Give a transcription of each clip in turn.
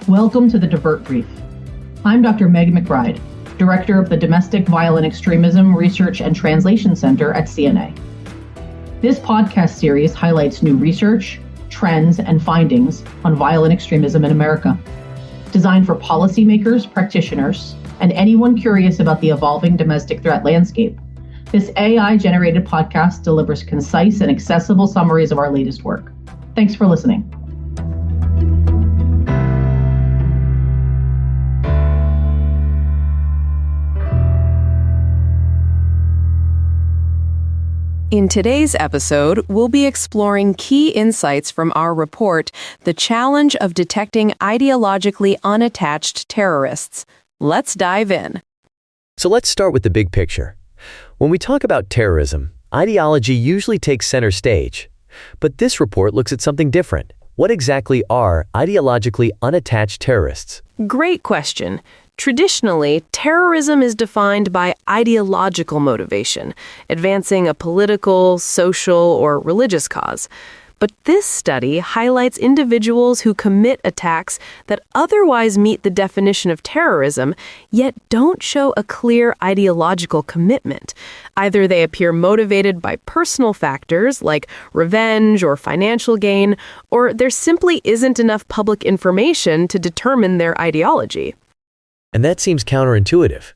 Welcome to the DVERT Brief. I'm Dr. Meg McBride, Director of the Domestic Violent Extremism Research and Translation Center at CNA. This podcast series highlights new research, trends, and findings on violent extremism in America. Designed for policymakers, practitioners, and anyone curious about the evolving domestic threat landscape, this AI-generated podcast delivers concise and accessible summaries of our latest work. Thanks for listening. In today's episode, we'll be exploring key insights from our report, The Challenge of Detecting Ideologically Unattached Terrorists. Let's dive in. So let's start with the big picture. When we talk about terrorism, ideology usually takes center stage. But this report looks at something different. What exactly are ideologically unattached terrorists? Great question. Traditionally, terrorism is defined by ideological motivation, advancing a political, social, or religious cause. But this study highlights individuals who commit attacks that otherwise meet the definition of terrorism, yet don't show a clear ideological commitment. Either they appear motivated by personal factors like revenge or financial gain, or there simply isn't enough public information to determine their ideology. And that seems counterintuitive.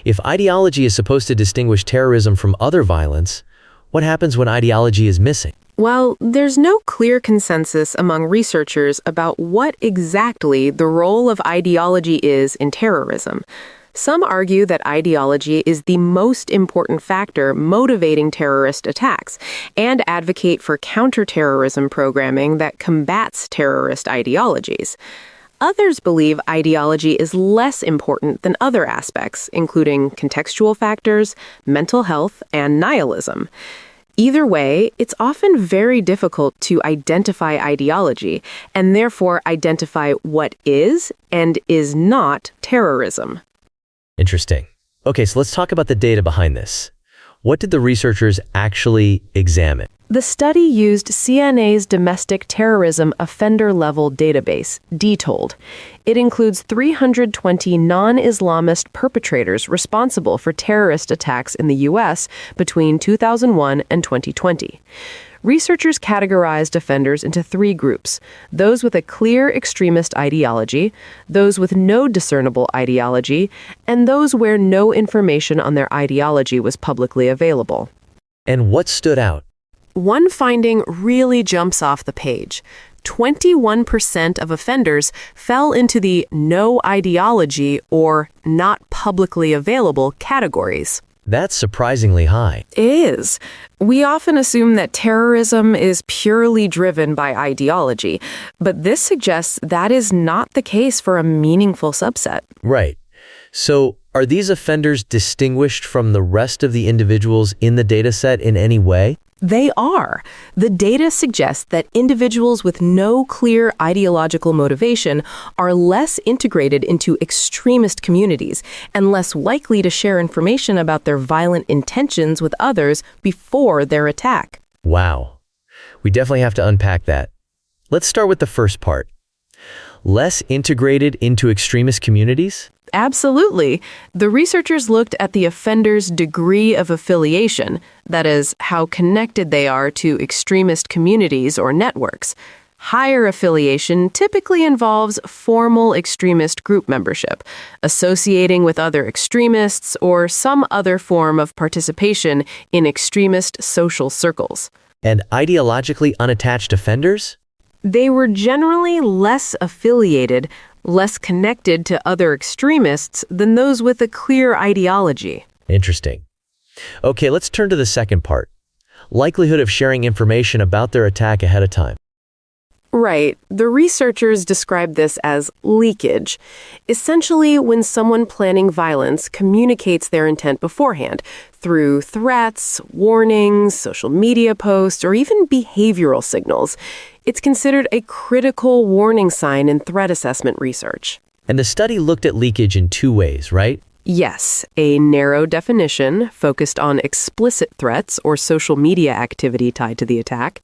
If ideology is supposed to distinguish terrorism from other violence, what happens when ideology is missing? Well, there's no clear consensus among researchers about what exactly the role of ideology is in terrorism. Some argue that ideology is the most important factor motivating terrorist attacks and advocate for counterterrorism programming that combats terrorist ideologies. Others believe ideology is less important than other aspects, including contextual factors, mental health, and nihilism. Either way, it's often very difficult to identify ideology and therefore identify what is and is not terrorism. Interesting. Okay, so let's talk about the data behind this. What did the researchers actually examine? The study used CNA's Domestic Terrorism Offender Level Database, DTOLD. It includes 320 non-Islamist perpetrators responsible for terrorist attacks in the U.S. between 2001 and 2020. Researchers categorized offenders into three groups: those with a clear extremist ideology, those with no discernible ideology, and those where no information on their ideology was publicly available. And what stood out? One finding really jumps off the page. 21% of offenders fell into the no ideology or not publicly available categories. That's surprisingly high. It is. We often assume that terrorism is purely driven by ideology, but this suggests that is not the case for a meaningful subset. Right. So, are these offenders distinguished from the rest of the individuals in the dataset in any way? They are. The data suggests that individuals with no clear ideological motivation are less integrated into extremist communities and less likely to share information about their violent intentions with others before their attack. Wow. We definitely have to unpack that. Let's start with the first part. Less integrated into extremist communities? Absolutely. The researchers looked at the offender's degree of affiliation, that is, how connected they are to extremist communities or networks. Higher affiliation typically involves formal extremist group membership, associating with other extremists, or some other form of participation in extremist social circles. And ideologically unattached offenders? They were generally less affiliated, less connected to other extremists than those with a clear ideology. Interesting. Okay, let's turn to the second part. Likelihood of sharing information about their attack ahead of time. Right. The researchers describe this as leakage. Essentially, when someone planning violence communicates their intent beforehand through threats, warnings, social media posts, or even behavioral signals. It's considered a critical warning sign in threat assessment research. And the study looked at leakage in two ways, right? Yes, a narrow definition focused on explicit threats or social media activity tied to the attack,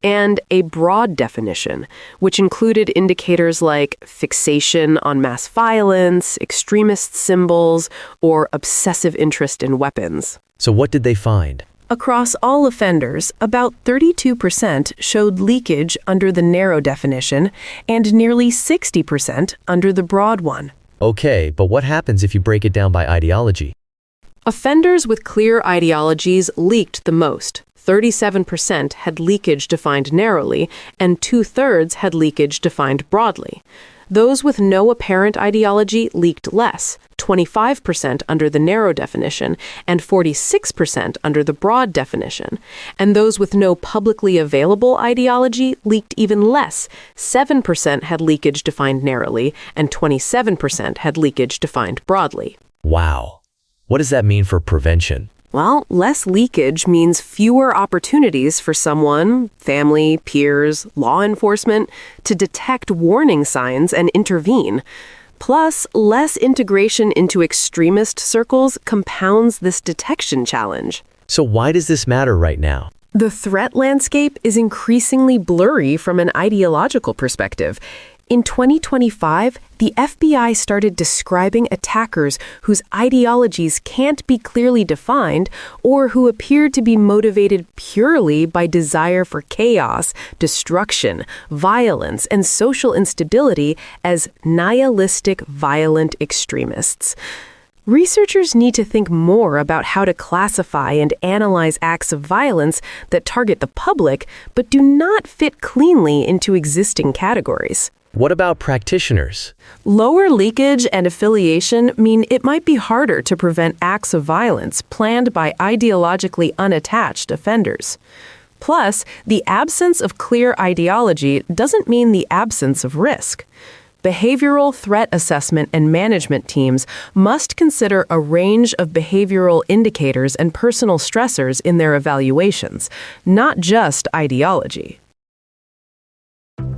and a broad definition, which included indicators like fixation on mass violence, extremist symbols, or obsessive interest in weapons. So what did they find? Across all offenders, about 32% showed leakage under the narrow definition and nearly 60% under the broad one. Okay, but what happens if you break it down by ideology? Offenders with clear ideologies leaked the most. 37% had leakage defined narrowly, and 2/3 had leakage defined broadly. Those with no apparent ideology leaked less, 25% under the narrow definition and 46% under the broad definition. And those with no publicly available ideology leaked even less, 7% had leakage defined narrowly and 27% had leakage defined broadly. Wow. What does that mean for prevention? Well, less leakage means fewer opportunities for someone, family, peers, law enforcement, to detect warning signs and intervene. Plus, less integration into extremist circles compounds this detection challenge. So why does this matter right now? The threat landscape is increasingly blurry from an ideological perspective. In 2025, the FBI started describing attackers whose ideologies can't be clearly defined or who appear to be motivated purely by desire for chaos, destruction, violence, and social instability as nihilistic violent extremists. Researchers need to think more about how to classify and analyze acts of violence that target the public but do not fit cleanly into existing categories. What about practitioners? Lower leakage and affiliation mean it might be harder to prevent acts of violence planned by ideologically unattached offenders. Plus, the absence of clear ideology doesn't mean the absence of risk. Behavioral threat assessment and management teams must consider a range of behavioral indicators and personal stressors in their evaluations, not just ideology.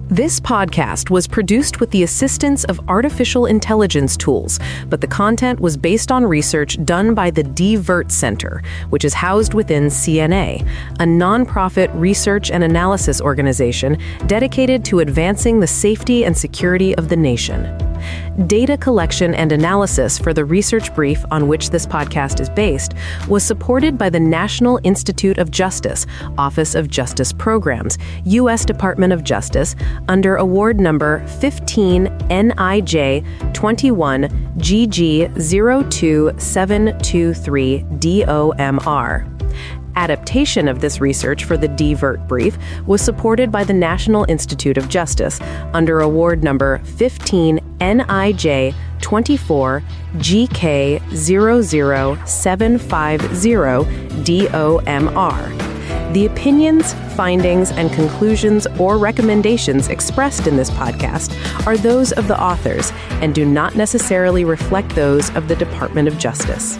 This podcast was produced with the assistance of artificial intelligence tools, but the content was based on research done by the DVERT Center, which is housed within CNA, a nonprofit research and analysis organization dedicated to advancing the safety and security of the nation. Data collection and analysis for the research brief on which this podcast is based was supported by the National Institute of Justice, Office of Justice Programs, U.S. Department of Justice, under award number 15 NIJ 21 GG 02723 DOMR. Adaptation of this research for the DVERT Brief was supported by the National Institute of Justice under award number 15 NIJ 24 GK 00750 DOMR. The opinions, findings, and conclusions or recommendations expressed in this podcast are those of the authors and do not necessarily reflect those of the Department of Justice.